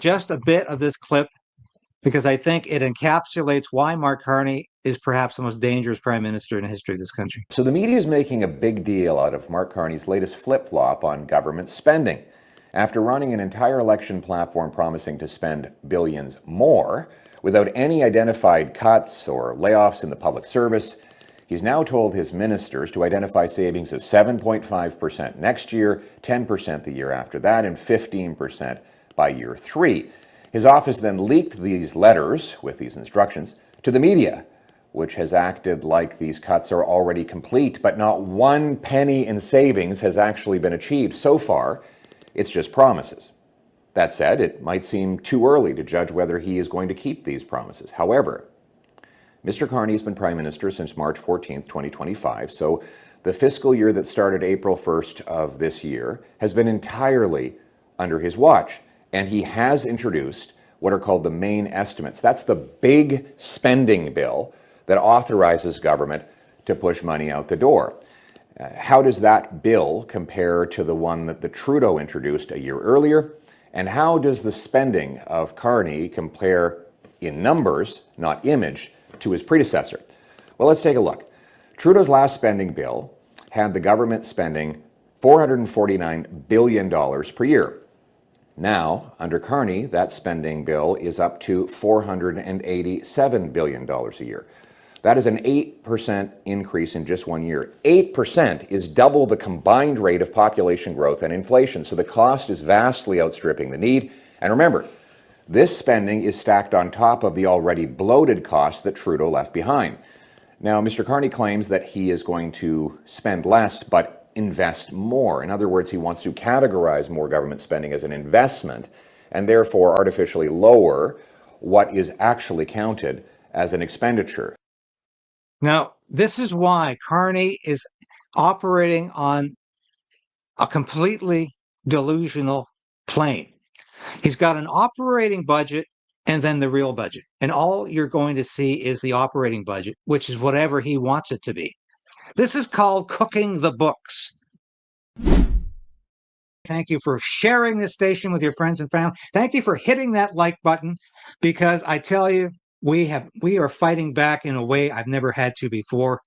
Just a bit of this clip because I think it encapsulates why Mark Carney is perhaps the most dangerous prime minister in the history of this country. So the media is making a big deal out of Mark Carney's latest flip-flop on government spending. After running an entire election platform promising to spend billions more without any identified cuts or layoffs in the public service, he's now told his ministers to identify savings of 7.5% next year, 10% the year after that, and 15% by year 3. His office then leaked these letters with these instructions to the media, which has acted like these cuts are already complete, but not one penny in savings has actually been achieved. So far, it's just promises. That said, it might seem too early to judge whether he is going to keep these promises. However, Mr. Carney has been Prime Minister since March 14th, 2025, so the fiscal year that started April 1st of this year has been entirely under his watch, and he has introduced what are called the main estimates. That's the big spending bill that authorizes government to push money out the door. How does that bill compare to the one that the Trudeau introduced a year earlier? And how does the spending of Carney compare in numbers, not image, to his predecessor? Well, let's take a look. Trudeau's last spending bill had the government spending $449 billion per year. Now, under Carney, that spending bill is up to $487 billion a year. That is an 8% increase in just 1 year. 8% is double the combined rate of population growth and inflation, so the cost is vastly outstripping the need. And remember, this spending is stacked on top of the already bloated costs that Trudeau left behind. Now, Mr. Carney claims that he is going to spend less, but invest more. In other words, he wants to categorize more government spending as an investment and therefore artificially lower what is actually counted as an expenditure. Now, this is why Carney is operating on a completely delusional plane. He's got an operating budget and then the real budget. And all you're going to see is the operating budget, which is whatever he wants it to be. This is called cooking the books. Thank you for sharing this station with your friends and family. Thank you for hitting that like button, because I tell you, we are fighting back in a way I've never had to before,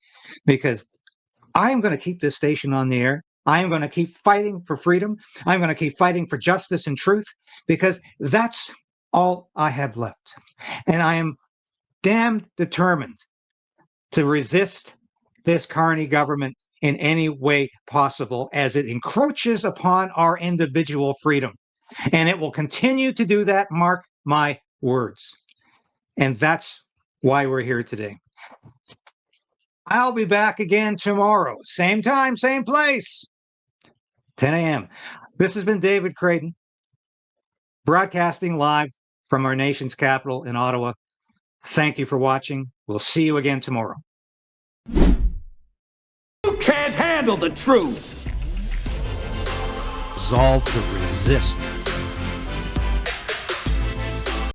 because I am going to keep this station on the air. I am going to keep fighting for freedom. I'm going to keep fighting for justice and truth, because that's all I have left. And I am damn determined to resist this Carney government in any way possible as it encroaches upon our individual freedom. And it will continue to do that, mark my words. And that's why we're here today. I'll be back again tomorrow. Same time, same place. 10 a.m. This has been David Crayden, broadcasting live from our nation's capital in Ottawa. Thank you for watching. We'll see you again tomorrow. You can't handle the truth. Resolve to resist